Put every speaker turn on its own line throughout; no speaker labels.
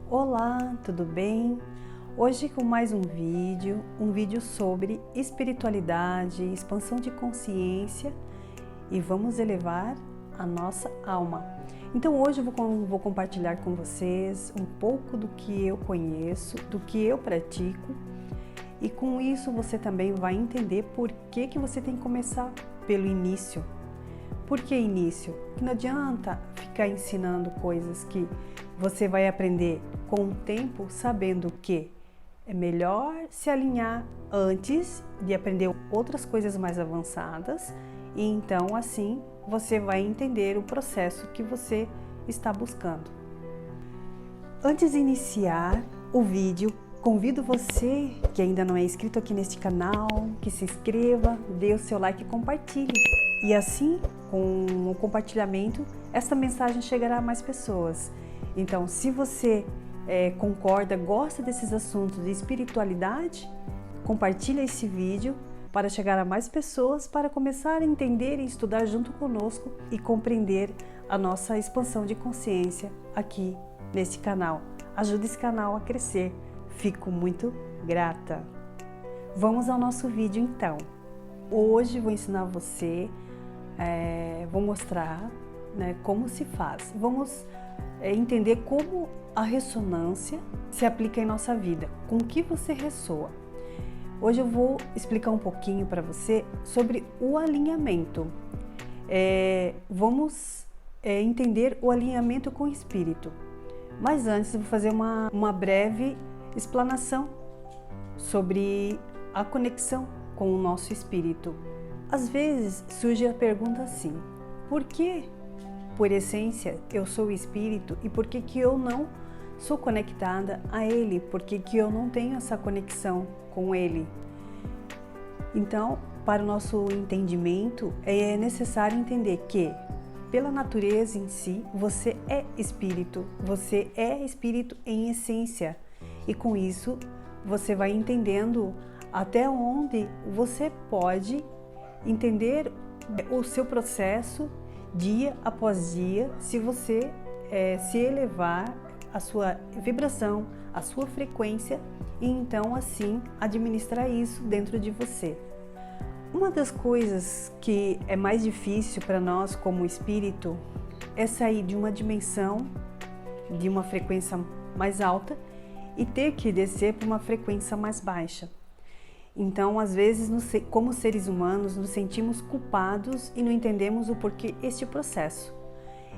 Olá, tudo bem? Hoje com mais um vídeo sobre espiritualidade, expansão de consciência e vamos elevar a nossa alma. Então hoje eu vou compartilhar com vocês um pouco do que eu conheço, do que eu pratico e com isso você também vai entender por que você tem que começar pelo início. Por que início? Porque não adianta ficar ensinando coisas que você vai aprender com o tempo, sabendo que é melhor se alinhar antes de aprender outras coisas mais avançadas e então assim você vai entender o processo que você está buscando. Antes de iniciar o vídeo, convido você que ainda não é inscrito aqui neste canal, que se inscreva, dê o seu like e compartilhe. E assim, com o compartilhamento, esta mensagem chegará a mais pessoas. Então, se você concorda, gosta desses assuntos de espiritualidade, compartilha esse vídeo para chegar a mais pessoas, para começar a entender e estudar junto conosco e compreender a nossa expansão de consciência aqui neste canal. Ajude esse canal a crescer. Fico muito grata. Vamos ao nosso vídeo então. Hoje vou ensinar você, vou mostrar como se faz. Vamos entender como a ressonância se aplica em nossa vida, com o que você ressoa. Hoje eu vou explicar um pouquinho para você sobre o alinhamento. Vamos entender o alinhamento com o espírito. Mas antes eu vou fazer uma breve explanação sobre a conexão com o nosso espírito. Às vezes surge a pergunta assim: por que, por essência, eu sou o espírito e por que eu não sou conectada a ele? Por que eu não tenho essa conexão com ele? Então, para o nosso entendimento, é necessário entender que, pela natureza em si, você é espírito em essência. E com isso, você vai entendendo até onde você pode entender o seu processo dia após dia, se você se elevar a sua vibração, a sua frequência e então assim administrar isso dentro de você. Uma das coisas que é mais difícil para nós como espírito é sair de uma dimensão, de uma frequência mais alta e ter que descer para uma frequência mais baixa. Então, às vezes, como seres humanos, nos sentimos culpados e não entendemos o porquê este processo.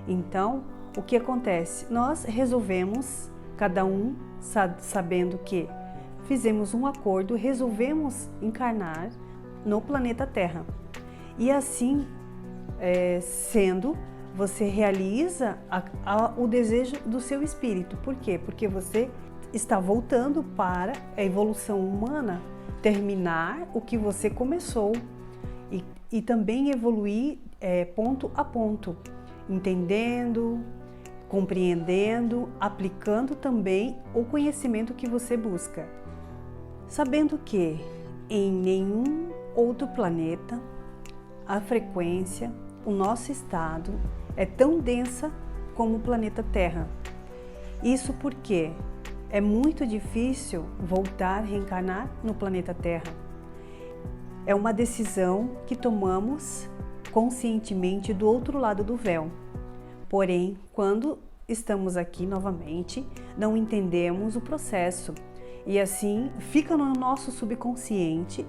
Então, o que acontece? Nós resolvemos, cada um sabendo que fizemos um acordo, resolvemos encarnar no planeta Terra. E assim, sendo, você realiza o desejo do seu espírito. Por quê? Porque você está voltando para a evolução humana, terminar o que você começou e também evoluir ponto a ponto, entendendo, compreendendo, aplicando também o conhecimento que você busca. Sabendo que em nenhum outro planeta a frequência, o nosso estado é tão densa como o planeta Terra. Isso porque é muito difícil voltar a reencarnar no planeta Terra. É uma decisão que tomamos conscientemente do outro lado do véu. Porém, quando estamos aqui novamente, não entendemos o processo e assim fica no nosso subconsciente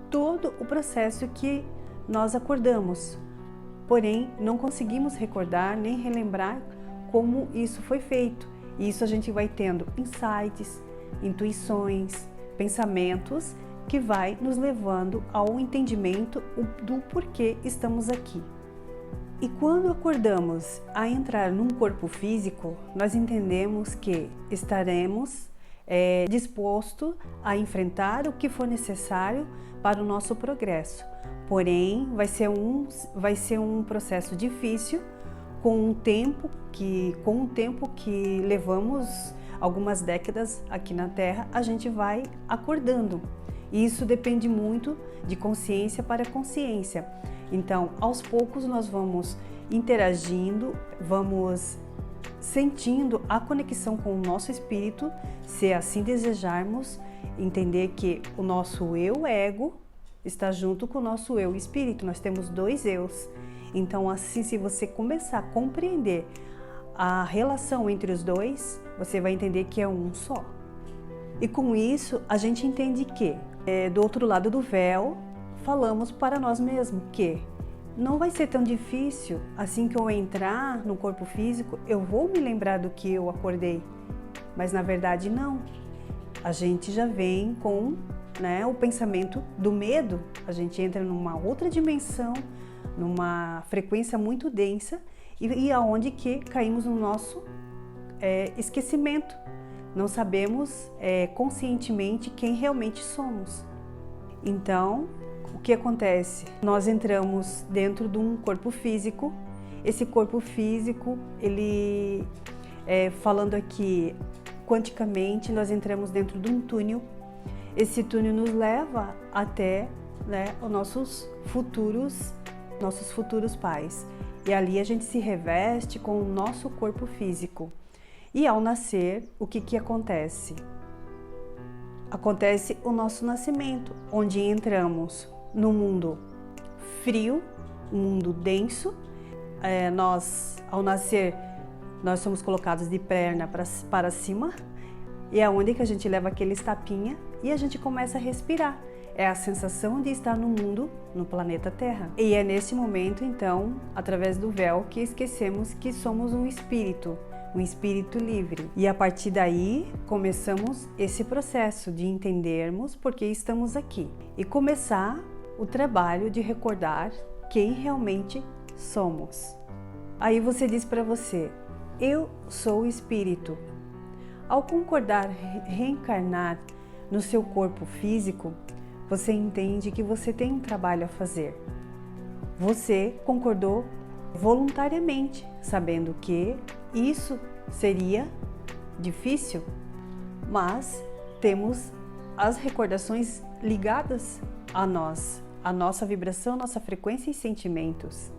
todo o processo que nós acordamos. Porém, não conseguimos recordar nem relembrar como isso foi feito. E isso a gente vai tendo insights, intuições, pensamentos que vai nos levando ao entendimento do porquê estamos aqui. E quando acordamos a entrar num corpo físico, nós entendemos que estaremos dispostos a enfrentar o que for necessário para o nosso progresso. Porém, vai ser um processo difícil, com o tempo que levamos algumas décadas aqui na Terra, a gente vai acordando. E isso depende muito de consciência para consciência. Então, aos poucos nós vamos interagindo, vamos sentindo a conexão com o nosso espírito, se assim desejarmos, entender que o nosso eu ego está junto com o nosso eu espírito. Nós temos dois eus. Então, assim, se você começar a compreender a relação entre os dois, você vai entender que é um só. E com isso, a gente entende que, do outro lado do véu, falamos para nós mesmos que não vai ser tão difícil, assim que eu entrar no corpo físico, eu vou me lembrar do que eu acordei. Mas na verdade não. A gente já vem com, o pensamento do medo, a gente entra numa outra dimensão, numa frequência muito densa e aonde que caímos no nosso esquecimento. Não sabemos conscientemente quem realmente somos. Então, o que acontece? Nós entramos dentro de um corpo físico. Esse corpo físico, ele, falando aqui quanticamente, nós entramos dentro de um túnel. Esse túnel nos leva até os nossos futuros pais. E ali a gente se reveste com o nosso corpo físico. E ao nascer, o que acontece? Acontece o nosso nascimento, onde entramos no mundo frio, um mundo denso. Nós, ao nascer, nós somos colocados de perna para cima, e é onde que a gente leva aquele tapinha e a gente começa a respirar. É a sensação de estar no mundo, no planeta Terra. E é nesse momento, então, através do véu, que esquecemos que somos um espírito livre. E a partir daí, começamos esse processo de entendermos por que estamos aqui e começar o trabalho de recordar quem realmente somos. Aí você diz para você, eu sou o espírito. Ao concordar reencarnar no seu corpo físico, você entende que você tem um trabalho a fazer. Você concordou voluntariamente, sabendo que isso seria difícil, mas temos as recordações ligadas a nós, a nossa vibração, nossa frequência e sentimentos.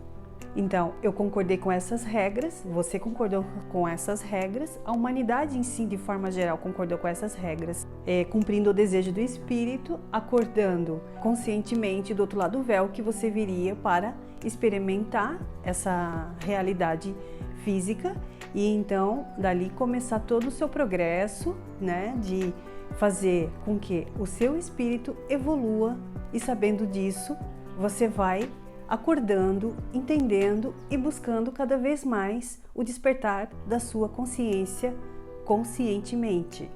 Então, eu concordei com essas regras, você concordou com essas regras, a humanidade em si, de forma geral, concordou com essas regras, cumprindo o desejo do espírito, acordando conscientemente do outro lado do véu que você viria para experimentar essa realidade física e então dali começar todo o seu progresso, de fazer com que o seu espírito evolua e sabendo disso, você vai acordando, entendendo e buscando cada vez mais o despertar da sua consciência conscientemente.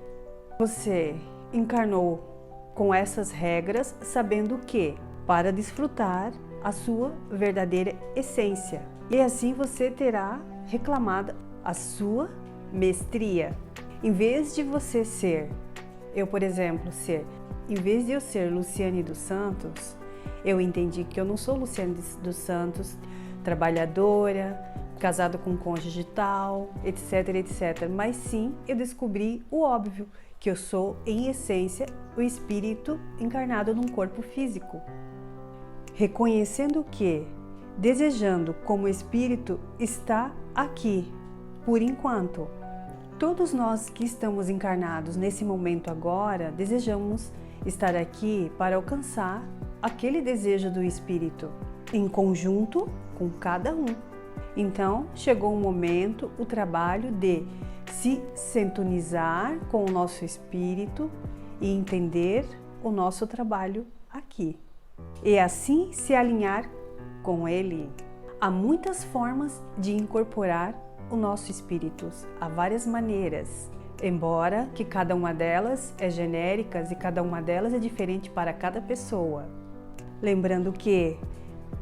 Você encarnou com essas regras, sabendo que para desfrutar a sua verdadeira essência. E assim você terá reclamado a sua mestria. Em vez de você ser, eu por exemplo, em vez de eu ser Luciane dos Santos, eu entendi que eu não sou Luciane dos Santos, trabalhadora, casada com um cônjuge tal, etc, etc. Mas sim, eu descobri o óbvio, que eu sou, em essência, o espírito encarnado num corpo físico. Reconhecendo que, desejando como espírito, está aqui, por enquanto. Todos nós que estamos encarnados nesse momento agora, desejamos estar aqui para alcançar aquele desejo do espírito, em conjunto com cada um. Então, chegou o momento, o trabalho de se sintonizar com o nosso espírito e entender o nosso trabalho aqui. E assim se alinhar com ele. Há muitas formas de incorporar o nosso espírito, há várias maneiras, embora que cada uma delas é genéricas e cada uma delas é diferente para cada pessoa. Lembrando que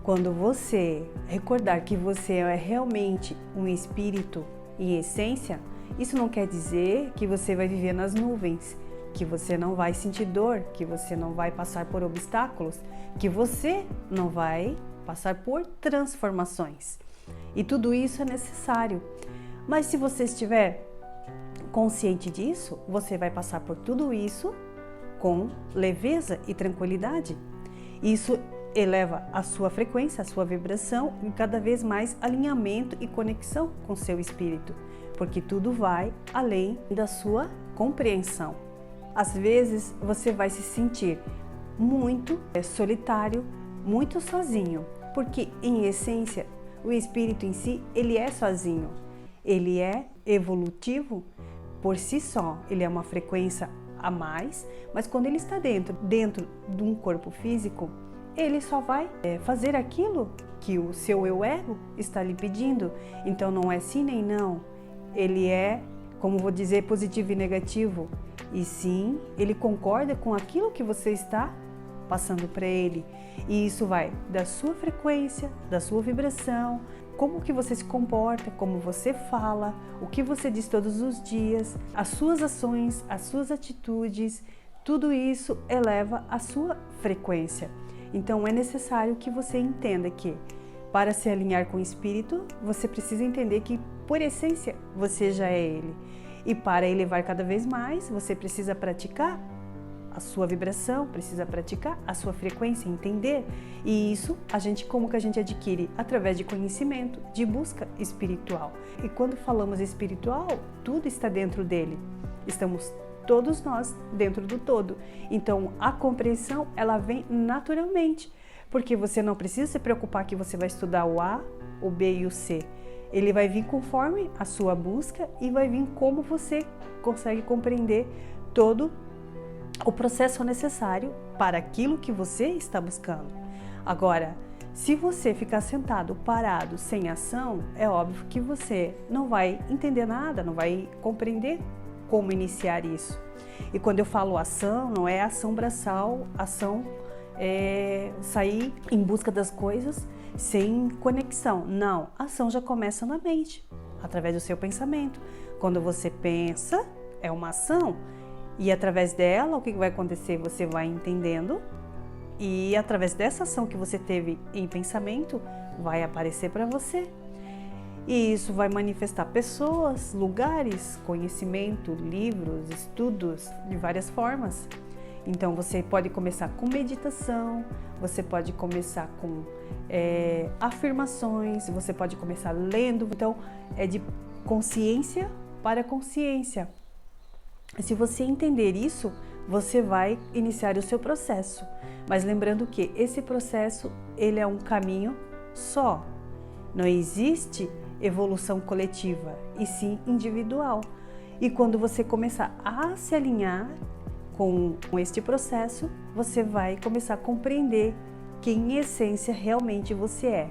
quando você recordar que você é realmente um espírito em essência, isso não quer dizer que você vai viver nas nuvens, que você não vai sentir dor, que você não vai passar por obstáculos, que você não vai passar por transformações. E tudo isso é necessário. Mas se você estiver consciente disso, você vai passar por tudo isso com leveza e tranquilidade. Isso eleva a sua frequência, a sua vibração e cada vez mais alinhamento e conexão com seu espírito. porque tudo vai além da sua compreensão. Às vezes você vai se sentir muito solitário, muito sozinho, porque em essência o espírito em si, ele é sozinho, ele é evolutivo por si só, ele é uma frequência a mais, mas quando ele está dentro de um corpo físico, ele só vai fazer aquilo que o seu eu ego está lhe pedindo. Então não é sim nem não, ele é, como vou dizer, positivo e negativo, e sim, ele concorda com aquilo que você está passando para ele, e isso vai da sua frequência, da sua vibração, como que você se comporta, como você fala, o que você diz todos os dias, as suas ações, as suas atitudes, tudo isso eleva a sua frequência. Então é necessário que você entenda que para se alinhar com o espírito, você precisa entender que por essência você já é ele. E para elevar cada vez mais, você precisa praticar a sua vibração, precisa praticar a sua frequência, entender. E isso como que a gente adquire? Através de conhecimento, de busca espiritual. E quando falamos espiritual, tudo está dentro dele. Estamos todos nós dentro do todo. Então a compreensão, ela vem naturalmente, porque você não precisa se preocupar que você vai estudar o A, o B e o C. Ele vai vir conforme a sua busca e vai vir como você consegue compreender todo o processo necessário para aquilo que você está buscando. Agora, se você ficar sentado, parado, sem ação, é óbvio que você não vai entender nada, não vai compreender como iniciar isso. E quando eu falo ação, não é ação braçal, ação sair em busca das coisas sem conexão. Não, a ação já começa na mente, através do seu pensamento. Quando você pensa, é uma ação. E através dela, o que vai acontecer? Você vai entendendo e através dessa ação que você teve em pensamento, vai aparecer para você. E isso vai manifestar pessoas, lugares, conhecimento, livros, estudos, de várias formas. Então você pode começar com meditação, você pode começar com afirmações, você pode começar lendo. Então é de consciência para consciência. Se você entender isso, você vai iniciar o seu processo. Mas lembrando que esse processo, ele é um caminho só. Não existe evolução coletiva, e sim individual. E quando você começar a se alinhar com este processo, você vai começar a compreender quem em essência realmente você é.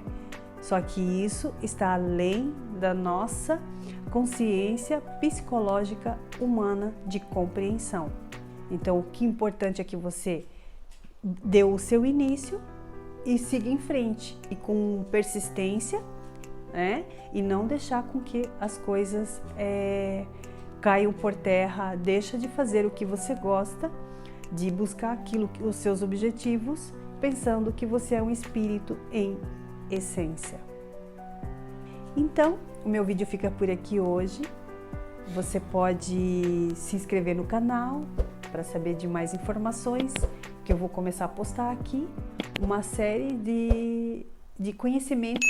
Só que isso está além da nossa consciência psicológica humana de compreensão. Então, o que é importante é que você dê o seu início e siga em frente, e com persistência, né? E não deixar com que as coisas caiam por terra. Deixa de fazer o que você gosta, de buscar os seus objetivos, pensando que você é um espírito em essência. Então, o meu vídeo fica por aqui hoje. Você pode se inscrever no canal para saber de mais informações, que eu vou começar a postar aqui uma série de conhecimentos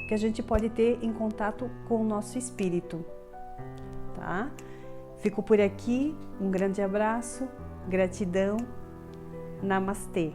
que a gente pode ter em contato com o nosso espírito, tá? Fico por aqui, um grande abraço, gratidão, namastê.